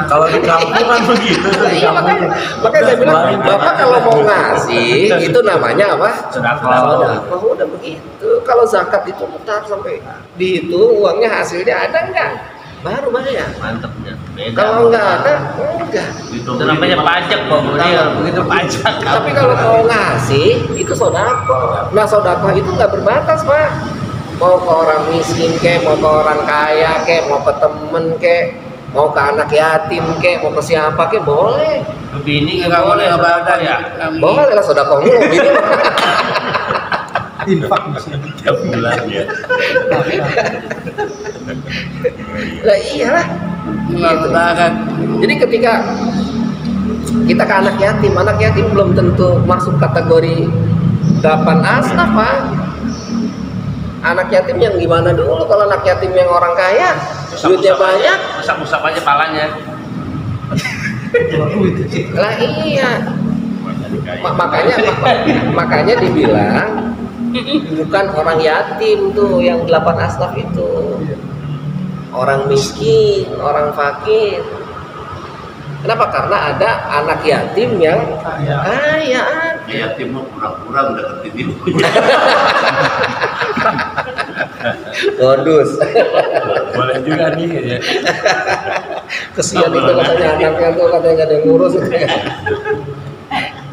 Kalau di kampung kan begitu tuh di Iya, kampung. makanya saya bilang, Bapak kalau mau ngasih itu namanya apa? Sedekah. Udah begitu. Kalau zakat itu ntar sampai dihitung uangnya hasilnya ada enggak? Baru bayar. mantepnya. Beda. Kalau enggak ada, enggak. Itu namanya pajak Pak Bro. Iya, begitu pajak. Tapi kalau mau ngasih itu sodako. Nah sodako itu nggak berbatas Pak. Mau ke orang miskin ke, mau ke orang kaya ke, mau ke temen ke, mau ke anak yatim ke, mau ke siapa ke, boleh. Bini nggak boleh apa ya? Boleh lah sodako mulu gini. Infak mesti. Tiap bulan ya. Lah iyalah. Gitu. Jadi ketika kita ke anak yatim belum tentu masuk kategori 8 asnaf Pak. Anak yatim yang gimana dulu? Kalau anak yatim yang orang kaya, duitnya banyak, Usap-usap aja palanya. lah iya. Makanya dibilang bukan orang yatim tuh yang 8 asnaf itu. Orang miskin, orang fakir. Kenapa? Karena ada anak yatim yang kaya. Yatim mah pura-pura deketin ibunya. Modus. Boleh juga nih ya. Kesian itu katanya anaknya tuh katanya nggak ada yang ngurus.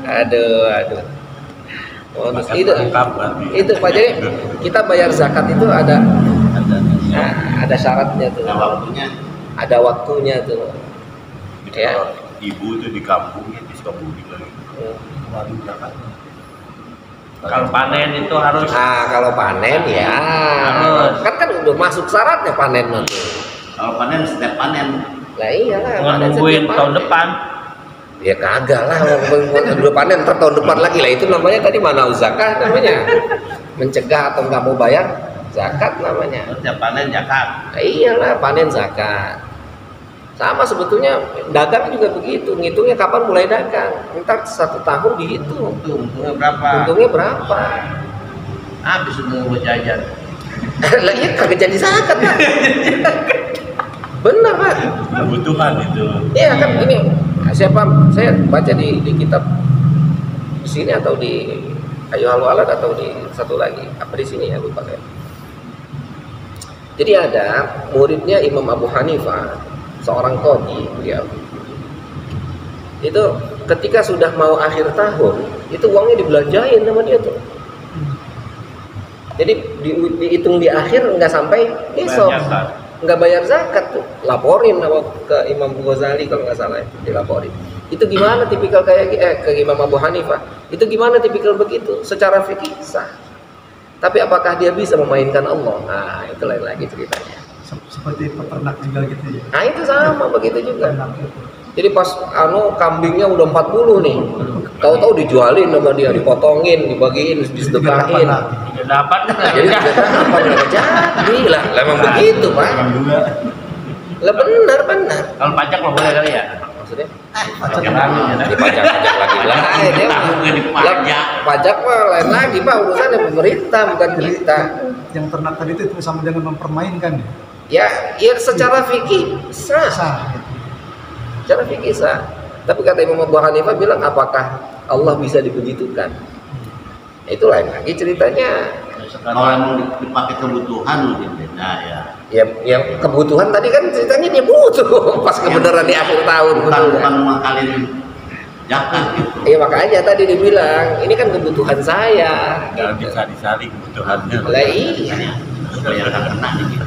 Aduh. Modus itu. Itu Pak, jadi kita bayar zakat itu ada syaratnya tuh. Ada waktunya tuh. Ya. Ibu tuh di kampungnya di Sukabumi lagi. Waduh Jakarta. Kalau panen itu harus. Nah, kalau panen ya Harus. kan udah masuk syaratnya panen nanti. Kalau panen setiap panen. Lah iyalah. Nggak panen nungguin setiap tahun panen. depan. Ya kagak lah, udah panen ntar tahun depan lagi lah. Itu namanya tadi mana zakat namanya. Mencegah atau nggak mau bayar zakat namanya. Setiap panen zakat. Nah, iyalah panen zakat. Sama sebetulnya dagang juga begitu, ngitungnya kapan mulai dagang. Ntar 1 tahun dihitung. Untungnya berapa? Untungnya berapa? Habis udah buat jajan. Lah iya kagak jadi zakat Pak. Benar Pak. Kebutuhan itu. Iya kan ini saya baca di kitab di sini atau di Ayyuhal Walad atau di satu lagi apa di sini ya lupa saya. Jadi ada muridnya Imam Abu Hanifah, seorang qadhi beliau. Itu ketika sudah mau akhir tahun, itu uangnya dibelanjain sama dia tuh. Jadi dihitung di akhir nggak sampai besok. Nggak bayar zakat tuh, laporin ke Imam Ghazali kalau nggak salah dilaporin. Itu gimana tipikal kayak ke Imam Abu Hanifah? Itu gimana tipikal begitu? Secara fikih sah. Tapi apakah dia bisa memainkan Allah? Nah, itu lain lagi ceritanya. Seperti peternak juga gitu ya. Nah, itu sama begitu juga. Jadi pas kambingnya udah 40 nih. Tahu-tahu dijualin sama dia, dipotongin, dibagiin, disedekahin. Dapat. Jadi tidak dapat nggak jadi lah. Memang begitu Pak. Lah benar. Kalau pajak mah boleh kali ya? Maksudnya? Pajak lagi ya. Dipajak lagi lah. Pajak mah lain lagi Pak, urusannya pemerintah bukan kita. Yang ternak tadi itu sama dengan mempermainkan Ya secara fikih sah. gitu. Secara fikih sah. Tapi kata Imam Abu Hanifah bilang apakah Allah bisa dibegitukan? Itu lain lagi ceritanya. Kalau emang dipakai kebutuhan mungkin beda ya. Ya kebutuhan tadi kan ceritanya dia butuh pas kebenaran di akhir tahun. Bukan mengakalin Zakat gitu. Iya makanya tadi dibilang ini kan kebutuhan saya. Nggak bisa disaring kebutuhannya. Lah iya. Supaya nggak kena gitu.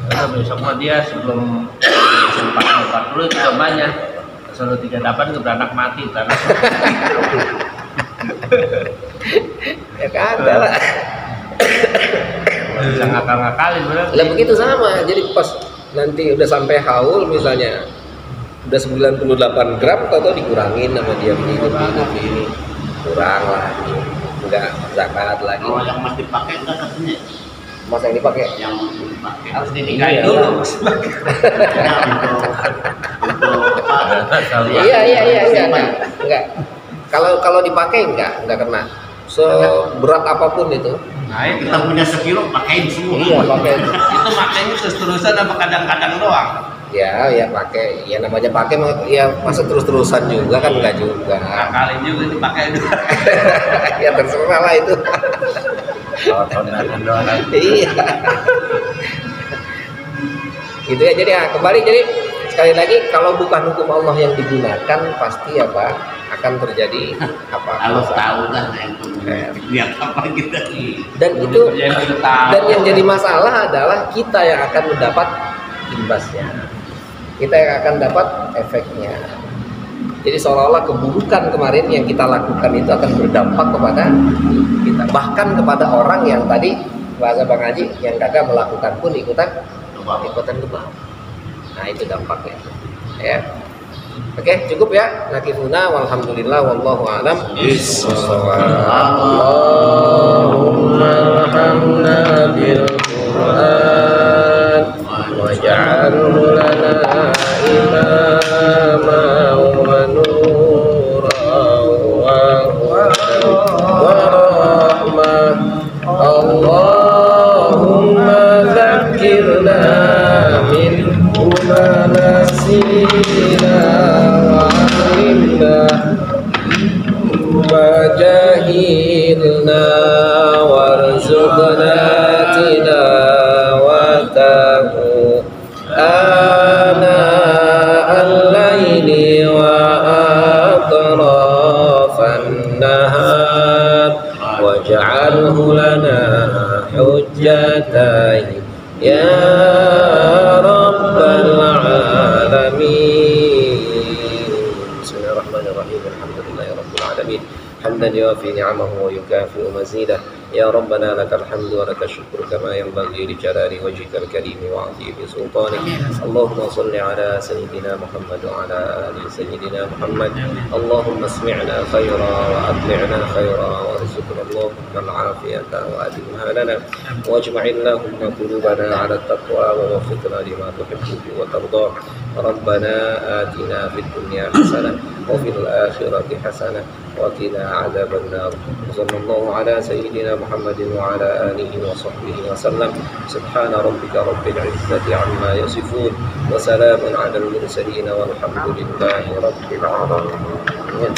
Karena besok mah dia sebelum 40 itu banyak. Selalu 38 itu beranak mati, beranak Ya kagak lah. bisa ngakal-ngakalin berarti. Lah begitu sama. Jadi pas nanti udah sampai haul misalnya udah 98 gram atau dikurangin sama dia begini kurang lagi, enggak zakat lagi. Kalau yang masih dipakai enggak katanya? Mas yang dipakai Yang dipakai. Harus dinikahin Iya. dulu. Ya, untuk apa? Iya, enggak. Kalau dipakai enggak kena. Seberat apapun itu. Nah, itu Kita punya sekilo pakein semua. Iya, pakai. itu makanya terus-terusan apa kadang-kadang doang. Ya pakai. Ya namanya pakai ya masa terus-terusan juga kan enggak juga. Ngakalin juga dipakai dulu. Ya terserah lah itu. Kalau kondangan doang. Iya. Gitu ya. Jadi kembali jadi sekali lagi kalau bukan hukum Allah yang digunakan pasti apa akan terjadi apa? Allah tahu lah yang lihat apa kita. Dan itu Yang kita tahu. dan yang jadi masalah adalah kita yang akan mendapat imbasnya. Kita yang akan dapat efeknya. Jadi seolah-olah keburukan kemarin yang kita lakukan itu akan berdampak kepada kita, bahkan kepada orang yang tadi bahasa Bang Haji yang kagak melakukan pun ikutan ke bawah. Nah itu dampaknya. Ya. Oke, cukup ya. Nakifuna walhamdulillah wallahu a'lam bissawab. Allahumma arhamna bil Qur'an waj'alhu lana imama wa nuran wa rahmah. Allahumma zakkirna minhu ma nasina wa 'allimna ma jahilna warzuqna tilawatahu ana al-laili wa atrafan nahar waj'alhu lana hujjatan ya rabbal alamin. Bismillahirrahmanirrahim. Alhamdulillahirabbil alamin. حمدا يوافي نعمه ويكافئ مزيده يا ربنا لك الحمد ولك الشكر كما ينبغي لجلال وجهك الكريم وعظيم سلطانك. اللهم صل على سيدنا محمد وعلى ال سيدنا محمد. اللهم اسمعنا خيرا وأطلعنا خيرا وارزقنا اللهم العافية وأدمها لنا واجمع اللهم قلوبنا على التقوى ووفقنا لما تحبه وترضاه. ربنا آتنا في الدنيا حسنة وفي الآخرة حسنة وقنا عذاب النار. صلى الله على سيدنا محمد وعلى آله وصحبه وسلم. سبحان ربك رب العزة عما يصفون وسلام على المرسلين والحمد لله رب العالمين.